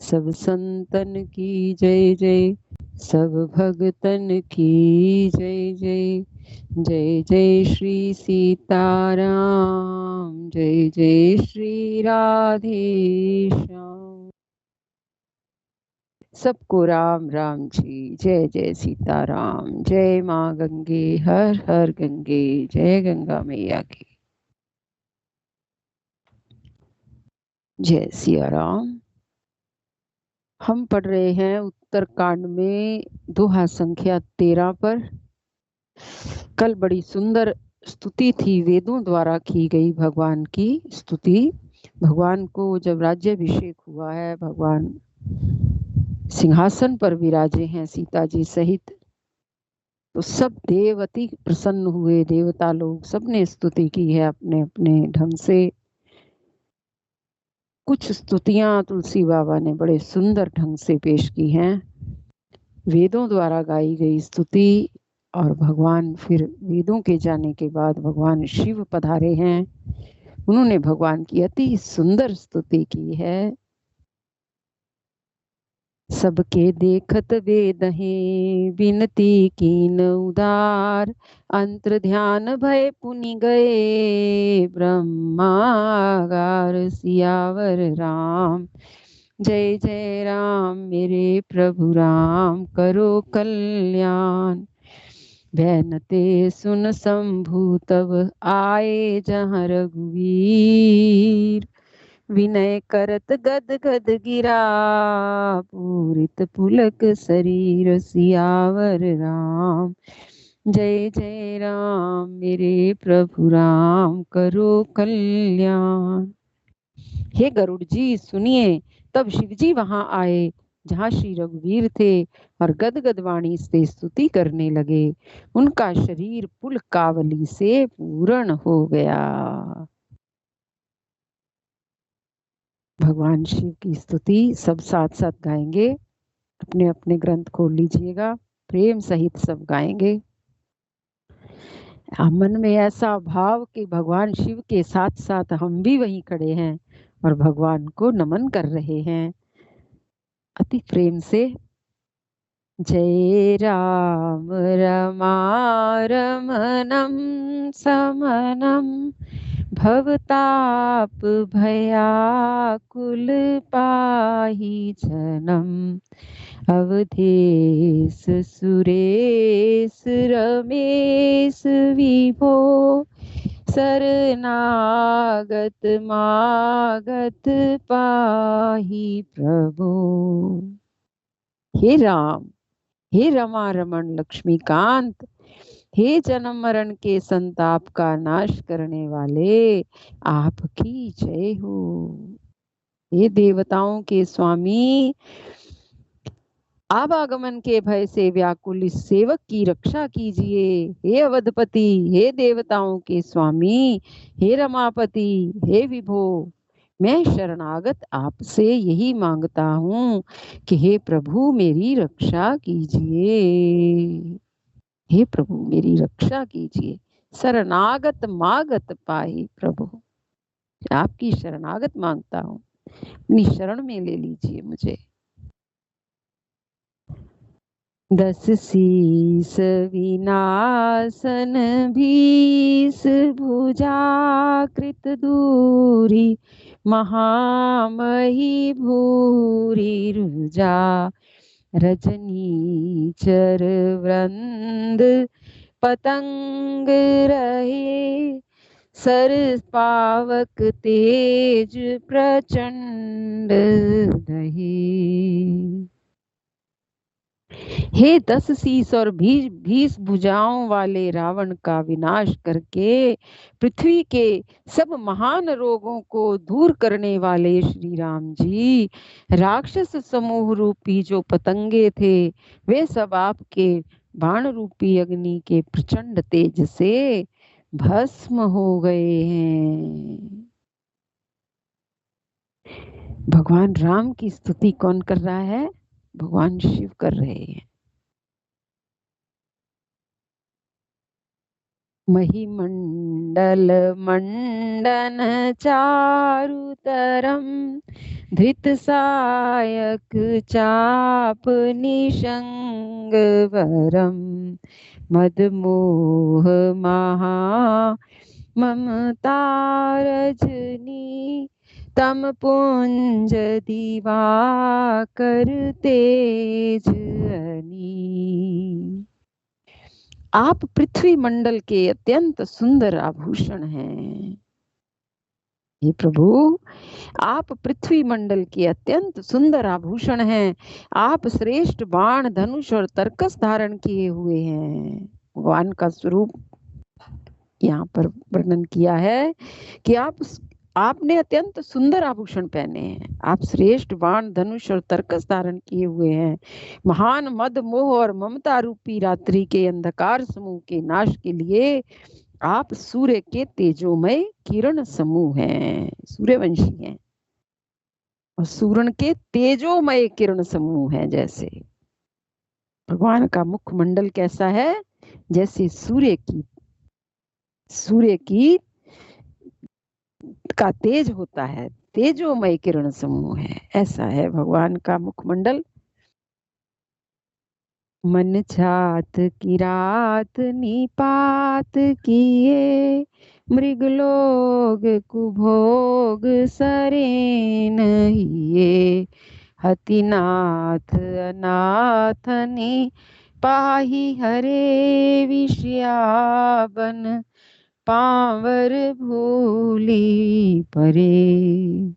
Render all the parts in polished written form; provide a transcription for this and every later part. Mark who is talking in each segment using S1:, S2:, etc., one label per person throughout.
S1: सब संतन की जय जय, सब भगतन की जय जय। जय जय श्री सीताराम, जय जय श्री राधे श्याम। सबको राम राम जी, जय जय सीताराम। जय माँ गंगे, हर हर गंगे, जय गंगा मैया की। जय सिया राम। हम पढ़ रहे हैं उत्तरकांड में दोहा संख्या 13 पर। कल बड़ी सुंदर स्तुति थी, वेदों द्वारा की गई भगवान की स्तुति। भगवान को जब राज्याभिषेक हुआ है, भगवान सिंहासन पर विराजे हैं सीता जी सहित, तो सब देवती प्रसन्न हुए, देवता लोग सबने स्तुति की है अपने अपने ढंग से। कुछ स्तुतियां तुलसी बाबा ने बड़े सुंदर ढंग से पेश की हैं, वेदों द्वारा गाई गई स्तुति। और भगवान फिर वेदों के जाने के बाद भगवान शिव पधारे हैं, उन्होंने भगवान की अति सुंदर स्तुति की है। सबके देखत वेदहि बिनती कीन उदार, अंतर ध्यान भय पुनि गए ब्रह्मागार। सियावर राम, जय जय राम मेरे प्रभु राम, करो कल्याण। बैनते सुन शंभु तब आए जहाँ रघुवीर, विनय करत गद गद गिरा पूरित पुलक शरीर। सियावर राम, जय जय राम मेरे प्रभु राम, करो कल्याण। हे गरुड़ जी सुनिए। तब शिवजी वहां आए जहाँ श्री रघुवीर थे और गदगद वाणी से स्तुति करने लगे। उनका शरीर पुलकावली से पूर्ण हो गया। भगवान शिव की स्तुति सब साथ साथ गाएंगे। अपने अपने ग्रंथ खोल लीजिएगा, प्रेम सहित सब गाएंगे। मन में ऐसा भाव कि भगवान शिव के साथ साथ हम भी वहीं खड़े हैं और भगवान को नमन कर रहे हैं अति प्रेम से। जय राम रमारमणं समनं, भवताप भयाकुल पाहि जनम्। अवधेश सुरेश रमेश विभो, शरणागत मागत पाहि प्रभो। हे राम, हे रमा रमण लक्ष्मीकांत, हे जन्म मरण के संताप का नाश करने वाले, आपकी जय हो। हे देवताओं के स्वामी, आवागमन के भय से व्याकुल इस सेवक की रक्षा कीजिए। हे अवधपति, हे देवताओं के स्वामी, हे रमापति, हे विभो, मैं शरणागत आपसे यही मांगता हूँ कि हे प्रभु मेरी रक्षा कीजिए। हे प्रभु मेरी रक्षा कीजिए। शरणागत मागत पाहि प्रभु, आपकी शरणागत मांगता हूँ, अपनी शरण में ले लीजिए मुझे। 10 शीस विनाशन भीस भुजा कृत दूरी, महामही भूरी रुजा। रजनी चर वृंद पतंग रहे, सर पावक तेज प्रचंड दहे। हे 10 शीस और 20 भुजाओं वाले रावण का विनाश करके पृथ्वी के सब महान रोगों को दूर करने वाले श्री राम जी, राक्षस समूह रूपी जो पतंगे थे वे सब आपके बाण रूपी अग्नि के प्रचंड तेज से भस्म हो गए हैं। भगवान राम की स्तुति कौन कर रहा है? भगवान शिव कर रहे हैं। महिमंडल मंडन चारुतरम धृत सायक चाप निशंग वरम मदमोह महा ममता रजनी तम पुंज दिवाकर तेज अनी। आप पृथ्वी मंडल के अत्यंत सुंदर आभूषण हैं। हे प्रभु, आप पृथ्वी मंडल के अत्यंत सुंदर आभूषण हैं। आप श्रेष्ठ बाण, धनुष और तरकस धारण किए हुए हैं। भगवान का स्वरूप यहाँ पर वर्णन किया है कि आपने अत्यंत सुंदर आभूषण पहने हैं। आप श्रेष्ठ बाण, धनुष और तरकस धारण किए हुए हैं। महान मद, मोह और ममता रूपी रात्रि के अंधकार समूह के नाश के लिए आप सूर्य के तेजोमय किरण समूह हैं, सूर्यवंशी हैं और सूर्य के तेजोमय किरण समूह हैं। जैसे भगवान का मुखमंडल कैसा है? जैसे सूर्य की का तेज होता है, तेजोमय किरण समूह है, ऐसा है भगवान का मुखमंडल। मन छात किरात निपात किए मृगलोग कुभोग सरेन हिये हतिनाथ अनाथनी पाही हरे विषयावन पावर भूली परे।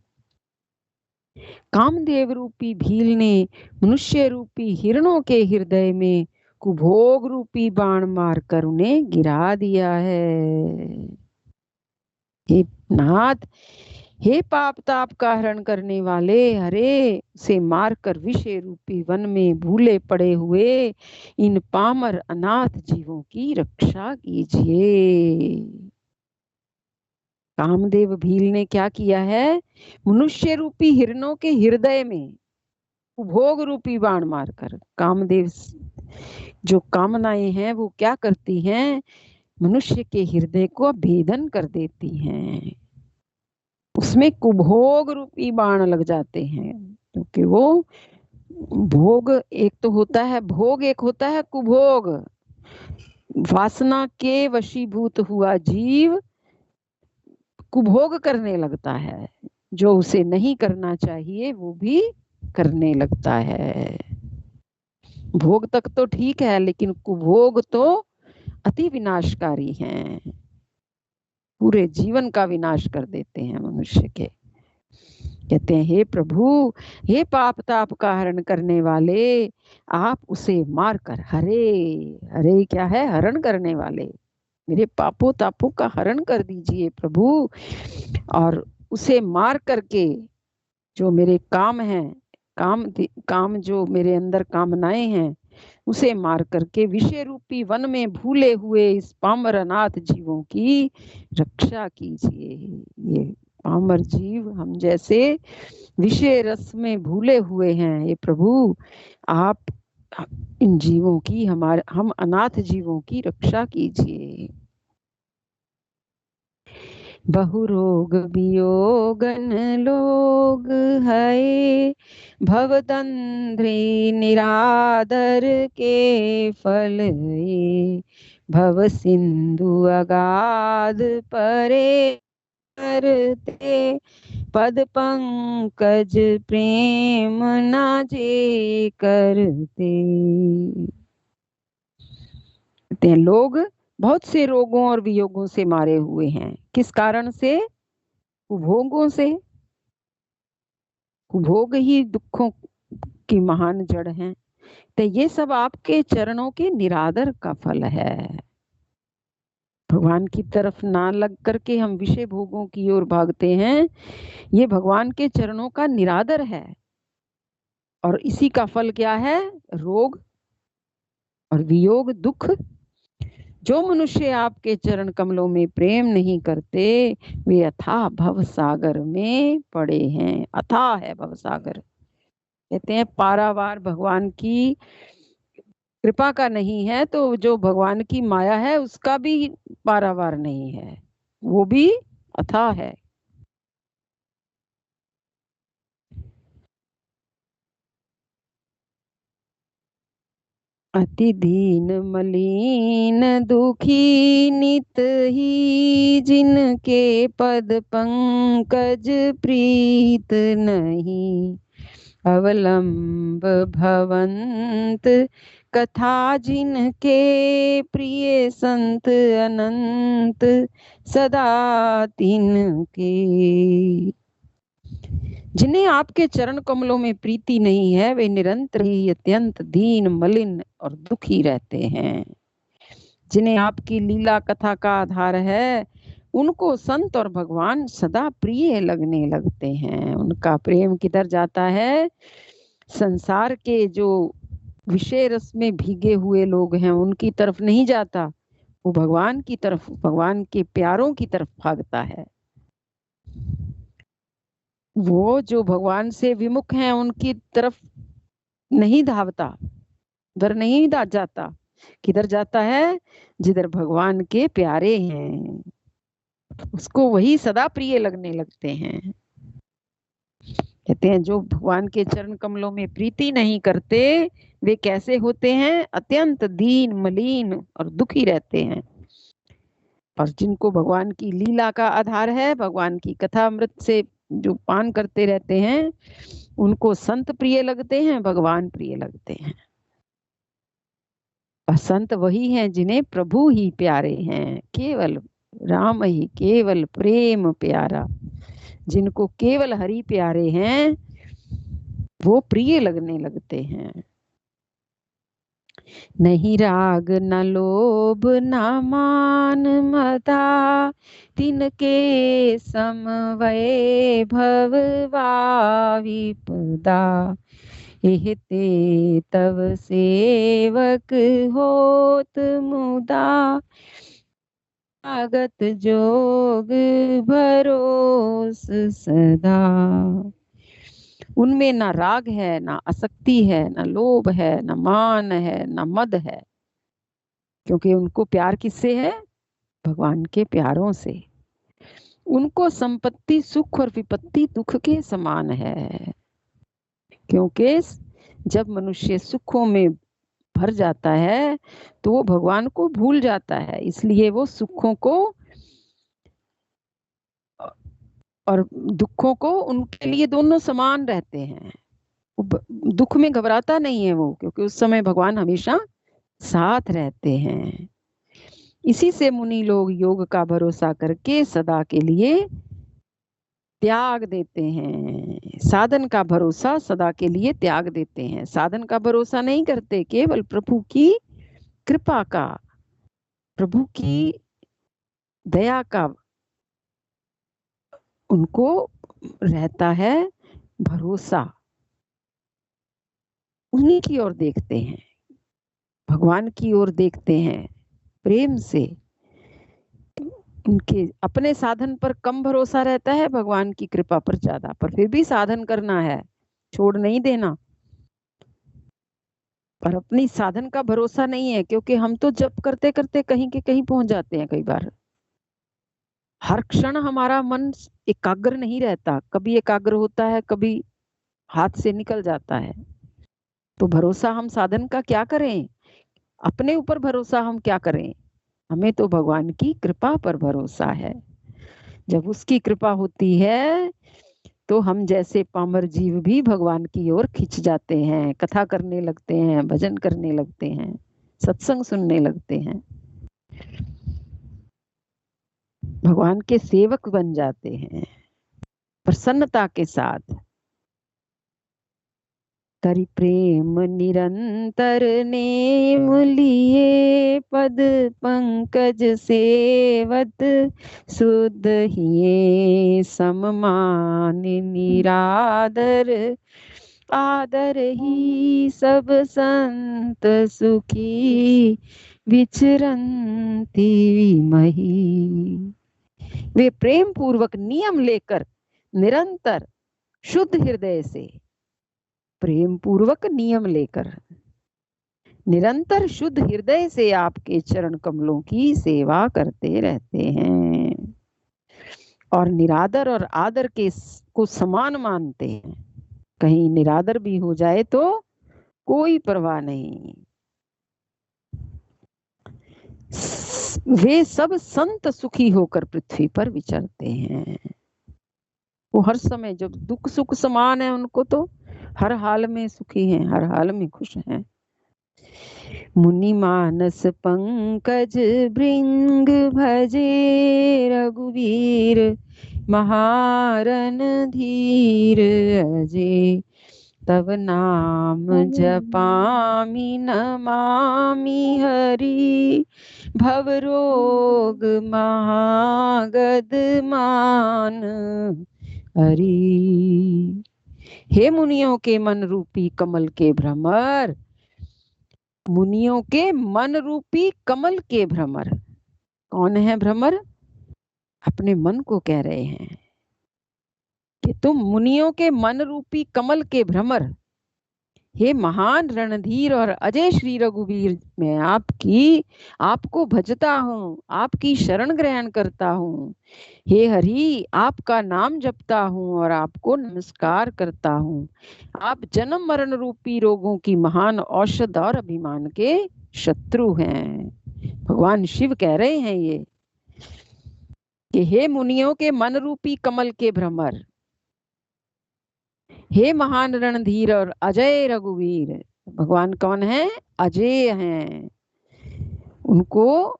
S1: कामदेव रूपी भील ने मनुष्य रूपी हिरणों के हृदय में कुभोग रूपी बाण मारकर उन्हें गिरा दिया है। हे नाथ, हे पाप ताप का हरण करने वाले, हरे से मारकर विषय रूपी वन में भूले पड़े हुए इन पामर अनाथ जीवों की रक्षा कीजिए। कामदेव भील ने क्या किया है? मनुष्य रूपी हिरणों के हृदय में उपभोग रूपी बाण मारकर, कामदेव जो कामनाएं हैं वो क्या करती हैं? मनुष्य के हृदय को भेदन कर देती हैं, उसमें कुभोग रूपी बाण लग जाते हैं। क्योंकि वो भोग एक तो होता है, भोग एक होता है कुभोग। वासना के वशीभूत हुआ जीव कुभोग करने लगता है, जो उसे नहीं करना चाहिए वो भी करने लगता है। भोग तक तो ठीक है, लेकिन कुभोग तो अति विनाशकारी हैं, पूरे जीवन का विनाश कर देते हैं मनुष्य के। कहते हैं हे प्रभु, हे पाप ताप का हरण करने वाले, आप उसे मारकर, हरे हरे क्या है? हरण करने वाले, मेरे पापों तापों का हरण कर दीजिए प्रभु। और उसे मार करके जो मेरे काम हैं, काम जो मेरे अंदर कामनाएं हैं, उसे मार करके विषय रूपी वन में भूले हुए इस पामर अनाथ जीवों की रक्षा कीजिए। ये पामर जीव हम जैसे विषय रस में भूले हुए हैं, ये प्रभु आप इन जीवों की, हम अनाथ जीवों की रक्षा कीजिए। बहुरोग वियोगन लोग है भवदंध्री निरादर के फल ये भव सिंधु अगाध परे करते पद पंकज प्रेम ना जे करते। लोग बहुत से रोगों और वियोगों से मारे हुए हैं। किस कारण से? कुभोगों से। कुभोग ही दुखों की महान जड़ हैं। तो ये सब आपके चरणों के निरादर का फल है। भगवान की तरफ ना लग करके हम विषय भोगों की ओर भागते हैं, ये भगवान के चरणों का निरादर है। और इसी का फल क्या है? रोग और वियोग, दुख। जो मनुष्य आपके चरण कमलों में प्रेम नहीं करते, वे अथाह भव सागर में पड़े हैं। अथाह है भव सागर। कहते हैं पारावार भगवान की कृपा का नहीं है तो जो भगवान की माया है उसका भी पारावार नहीं है, वो भी अथाह है। अति दीन मलिन दुखी नित ही, जिनके पद पंकज प्रीत नहीं। अवलंब भवंत कथा जिनके, प्रिय संत अनंत सदा तिनके। जिन्हें आपके चरण कमलों में प्रीति नहीं है, वे निरंतर ही अत्यंत दीन मलिन और दुखी रहते हैं। जिन्हें आपकी लीला कथा का आधार है, उनको संत और भगवान सदा प्रिय लगने लगते हैं। उनका प्रेम किधर जाता है? संसार के जो विषय रस में भीगे हुए लोग हैं उनकी तरफ नहीं जाता, वो भगवान की तरफ, भगवान के प्यारों की तरफ भागता है। वो जो भगवान से विमुख हैं उनकी तरफ नहीं धावता, उधर नहीं जाता। किधर जाता है? जिधर भगवान के प्यारे हैं, उसको वही सदा प्रिय लगने लगते हैं। कहते हैं जो भगवान के चरण कमलों में प्रीति नहीं करते, वे कैसे होते हैं? अत्यंत दीन मलिन और दुखी रहते हैं। और जिनको भगवान की लीला का आधार है, भगवान की कथा अमृत से जो पान करते रहते हैं, उनको संत प्रिय लगते हैं, भगवान प्रिय लगते हैं। और संत वही हैं जिन्हें प्रभु ही प्यारे हैं, केवल राम ही केवल प्रेम प्यारा। जिनको केवल हरि प्यारे हैं वो प्रिय लगने लगते हैं। नहीं राग न लोभ न मान मदा, तिनके समवय भववा विपदा। एहते तव सेवक होत मुदा, आगत जोग भरोस सदा। उनमें ना राग है, ना आसक्ति है, ना लोभ है, ना मान है, ना मद है, क्योंकि उनको प्यार किससे है? भगवान के प्यारों से। उनको संपत्ति सुख और विपत्ति दुख के समान है, क्योंकि जब मनुष्य सुखों में भर जाता है तो वो भगवान को भूल जाता है, इसलिए वो सुखों को और दुखों को, उनके लिए दोनों समान रहते हैं। दुख में घबराता नहीं है वो, क्योंकि उस समय भगवान हमेशा साथ रहते हैं। इसी से मुनि लोग योग का भरोसा करके सदा के लिए त्याग देते हैं। साधन का भरोसा सदा के लिए त्याग देते हैं, साधन का भरोसा नहीं करते, केवल प्रभु की कृपा का, प्रभु की दया का उनको रहता है भरोसा। उन्हीं की ओर देखते हैं, भगवान की ओर देखते हैं प्रेम से। उनके अपने साधन पर कम भरोसा रहता है, भगवान की कृपा पर ज्यादा, पर फिर भी साधन करना है, छोड़ नहीं देना। पर अपनी साधन का भरोसा नहीं है, क्योंकि हम तो जप करते करते कहीं के कहीं पहुंच जाते हैं। कई बार हर क्षण हमारा मन एकाग्र नहीं रहता, कभी एकाग्र होता है, कभी हाथ से निकल जाता है। तो भरोसा हम साधन का क्या करें? अपने ऊपर भरोसा हम क्या करें? हमें तो भगवान की कृपा पर भरोसा है। जब उसकी कृपा होती है तो हम जैसे पामर जीव भी भगवान की ओर खिंच जाते हैं, कथा करने लगते हैं, भजन करने लगते हैं, सत्संग सुनने लगते हैं, भगवान के सेवक बन जाते हैं प्रसन्नता के साथ। करि प्रेम निरंतर नेम लिए, पद पंकज सेवत शुद्ध हिये। सममान निरादर आदर ही, सब संत सुखी विचरंती मही। वे प्रेम पूर्वक नियम लेकर निरंतर शुद्ध हृदय से, प्रेम पूर्वक नियम लेकर, निरंतर शुद्ध हृदय से आपके चरण कमलों की सेवा करते रहते हैं और निरादर और आदर के को समान मानते हैं। कहीं निरादर भी हो जाए तो कोई परवाह नहीं। वे सब संत सुखी होकर पृथ्वी पर विचरते हैं। वो हर समय जब दुख सुख समान है उनको, तो हर हाल में सुखी हैं, हर हाल में खुश हैं। मुनि मानस पंकज भृंग भजे रघुवीर महारन धीर अजे तब नाम जपामि नमामि हरि भवरोग महागद मान हरि। हे मुनियों के मन रूपी कमल के भ्रमर, मुनियों के मन रूपी कमल के भ्रमर। कौन है भ्रमर? अपने मन को कह रहे हैं कि तुम मुनियों के मन रूपी कमल के भ्रमर, हे महान रणधीर और अजय श्री रघुवीर, मैं आपको भजता हूँ, आपकी शरण ग्रहण करता हूँ। हे हरि, आपका नाम जपता हूँ और आपको नमस्कार करता हूँ। आप जन्म मरण रूपी रोगों की महान औषध और अभिमान के शत्रु हैं। भगवान शिव कह रहे हैं ये कि हे मुनियों के मन रूपी कमल के भ्रमर, हे महान रणधीर और अजय रघुवीर। भगवान कौन है? अजय हैं। उनको,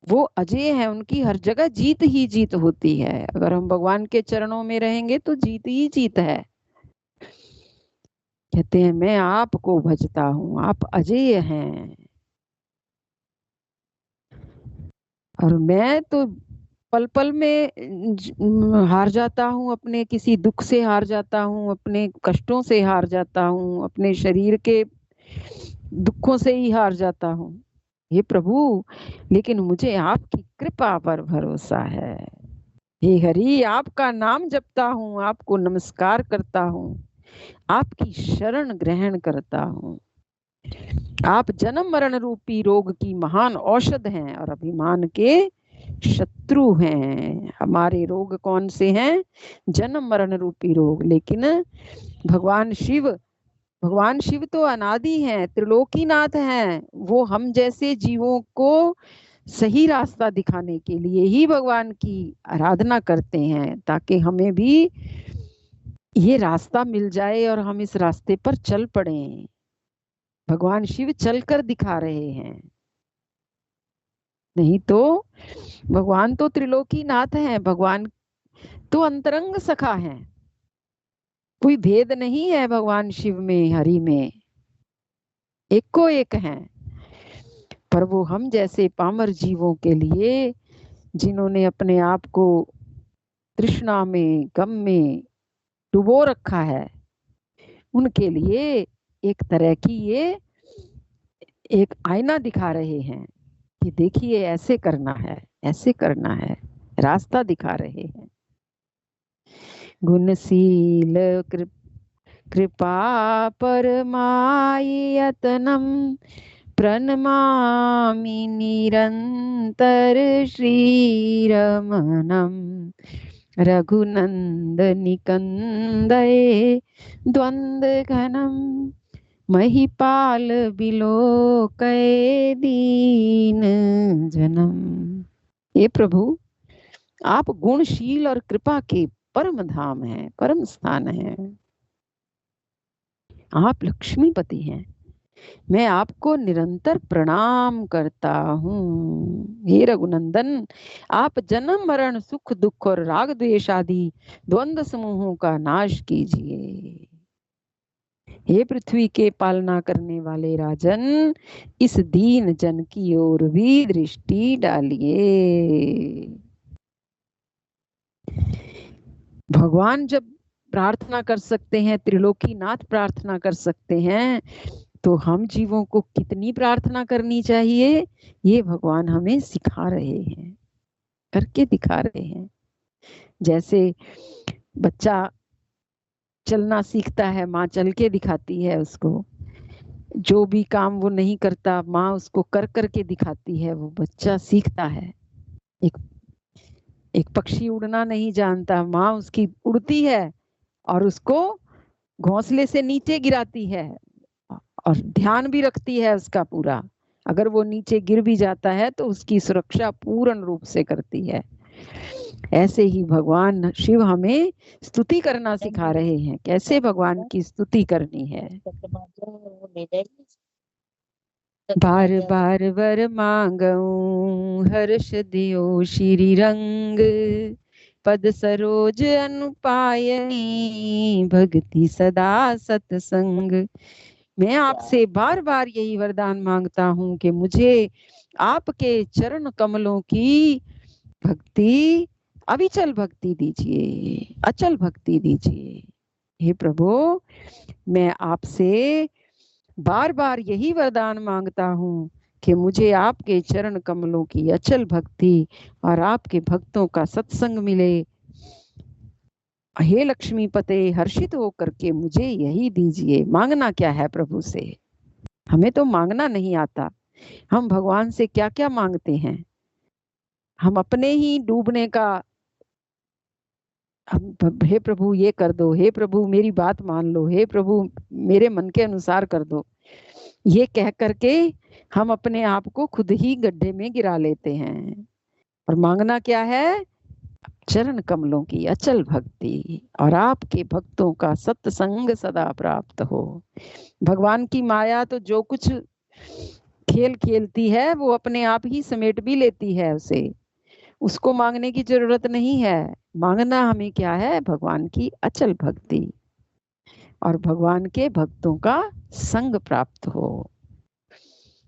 S1: वो अजय है, उनकी हर जगह जीत ही जीत होती है। अगर हम भगवान के चरणों में रहेंगे तो जीत ही जीत है। कहते हैं मैं आपको भजता हूँ, आप अजय हैं और मैं तो पल पल में हार जाता हूँ, अपने किसी दुख से हार जाता हूँ, अपने कष्टों से हार जाता हूँ, अपने शरीर के दुखों से ही हार जाता हूँ हे प्रभु, लेकिन मुझे आपकी कृपा पर भरोसा है। हे हरि, आपका नाम जपता हूँ, आपको नमस्कार करता हूँ, आपकी शरण ग्रहण करता हूँ। आप जन्म मरण रूपी रोग की महान औषध हैं और अभिमान के शत्रु हैं। हमारे रोग कौन से हैं? जन्म मरण रूपी रोग। लेकिन भगवान शिव तो अनादि हैं, त्रिलोकीनाथ हैं। वो हम जैसे जीवों को सही रास्ता दिखाने के लिए ही भगवान की आराधना करते हैं, ताकि हमें भी ये रास्ता मिल जाए और हम इस रास्ते पर चल पड़े। भगवान शिव चलकर दिखा रहे हैं, नहीं तो भगवान तो त्रिलोकीनाथ हैं, भगवान तो अंतरंग सखा हैं। कोई भेद नहीं है भगवान शिव में, हरि में, एक को एक हैं। पर वो हम जैसे पामर जीवों के लिए, जिन्होंने अपने आप को तृष्णा में, गम में डुबो रखा है, उनके लिए एक तरह की ये एक आईना दिखा रहे हैं कि देखिए ऐसे करना है, ऐसे करना है, रास्ता दिखा रहे हैं। गुणशील कृपा परमायतनम प्रणमामि निरंतर श्रीरमणम रघुनंदनिकंदये द्वंद्वघनम महिपाल बिलोकये दीन जनम। हे प्रभु, आप गुणशील और कृपा के परम धाम हैं, परम स्थान हैं। आप लक्ष्मीपति हैं। मैं आपको निरंतर प्रणाम करता हूँ। हे रघुनंदन, आप जन्म मरण सुख दुख और राग द्वेष आदि द्वंद्व समूहों का नाश कीजिए। हे पृथ्वी के पालना करने वाले राजन, इस दीन जन की ओर भी दृष्टि डालिए। भगवान जब प्रार्थना कर सकते हैं, त्रिलोकीनाथ प्रार्थना कर सकते हैं, तो हम जीवों को कितनी प्रार्थना करनी चाहिए, ये भगवान हमें सिखा रहे हैं, करके दिखा रहे हैं। जैसे बच्चा चलना सीखता है, माँ चल के दिखाती है उसको, जो भी काम वो नहीं करता, माँ उसको कर करके दिखाती है, वो बच्चा सीखता है। एक एक पक्षी उड़ना नहीं जानता, माँ उसकी उड़ती है और उसको घोंसले से नीचे गिराती है और ध्यान भी रखती है उसका पूरा। अगर वो नीचे गिर भी जाता है तो उसकी सुरक्षा पूर्ण रूप से करती है। ऐसे ही भगवान शिव हमें स्तुति करना सिखा रहे हैं, कैसे भगवान की स्तुति करनी है। बार बार वर मांगऊं हर्ष दियो श्री रंग, पद सरोज अनुपायनी भक्ति सदा सत्संग। मैं आपसे बार बार यही वरदान मांगता हूँ कि मुझे आपके चरण कमलों की भक्ति, अविचल भक्ति दीजिए, अचल भक्ति दीजिए। हे प्रभु, मैं आपसे बार बार यही वरदान मांगता हूँ कि मुझे आपके चरण कमलों की अचल भक्ति और आपके भक्तों का सत्संग मिले। हे लक्ष्मी पते, हर्षित होकर के मुझे यही दीजिए। मांगना क्या है प्रभु से? हमें तो मांगना नहीं आता। हम भगवान से क्या क्या मांगते हैं। हम अपने ही डूबने का, हे प्रभु ये कर दो, हे प्रभु मेरी बात मान लो, हे प्रभु मेरे मन के अनुसार कर दो, ये कह करके हम अपने आप को खुद ही गड्ढे में गिरा लेते हैं। और मांगना क्या है? चरण कमलों की अचल भक्ति और आपके भक्तों का सत्संग सदा प्राप्त हो। भगवान की माया तो जो कुछ खेल खेलती है वो अपने आप ही समेट भी लेती है उसे, उसको मांगने की जरूरत नहीं है। मांगना हमें क्या है? भगवान की अचल भक्ति और भगवान के भक्तों का संग प्राप्त हो।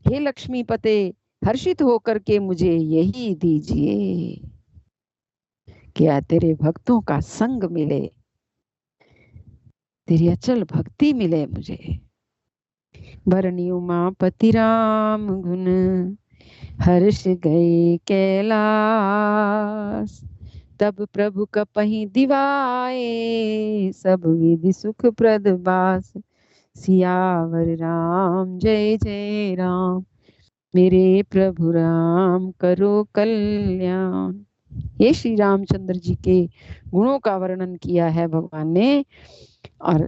S1: हे लक्ष्मी पते, हर्षित होकर के मुझे यही दीजिए, क्या तेरे भक्तों का संग मिले, तेरी अचल भक्ति मिले मुझे। भरणी उमापति राम गुण, हर्ष गए कैलाश, तब प्रभु कपहि दिवाए, सब विधि सुख प्रद बास। सियावर राम जय जय राम, मेरे प्रभु राम करो कल्याण। ये श्री रामचंद्र जी के गुणों का वर्णन किया है भगवान ने, और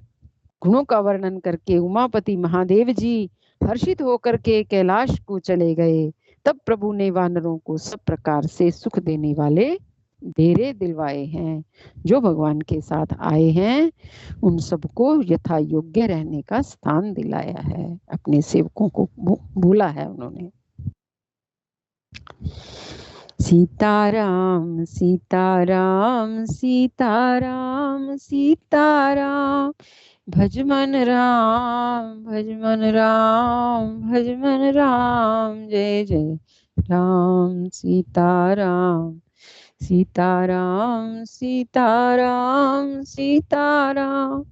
S1: गुणों का वर्णन करके उमापति महादेव जी हर्षित होकर के कैलाश को चले गए। तब प्रभु ने वानरों को सब प्रकार से सुख देने वाले डेरे दिलवाए हैं। जो भगवान के साथ आए हैं उन सबको यथा योग्य रहने का स्थान दिलाया है, अपने सेवकों को भूला है उन्होंने। सीताराम सीताराम सीताराम सीताराम, भज मन राम भज मन राम भज मन राम, जय जय राम। सीताराम सीताराम सीताराम सीताराम,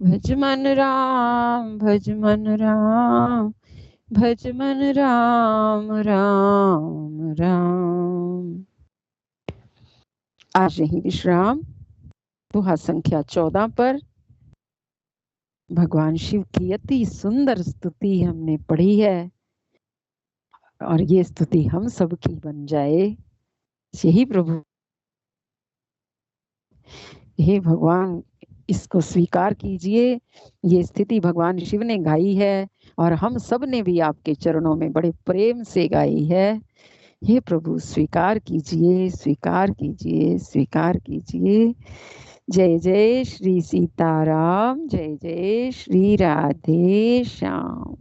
S1: भज मन राम भज मन राम भज मन राम राम राम। आज यही विश्राम। दोहा संख्या 14 पर भगवान शिव की अति सुंदर स्तुति हमने पढ़ी है, और ये स्तुति हम सबकी बन जाए, यही प्रभु। हे भगवान, इसको स्वीकार कीजिए। ये स्थिति भगवान शिव ने गाई है और हम सब ने भी आपके चरणों में बड़े प्रेम से गाई है। हे प्रभु स्वीकार कीजिए, स्वीकार कीजिए, स्वीकार कीजिए। जय जय श्री सीताराम, जय जय श्री राधे श्याम।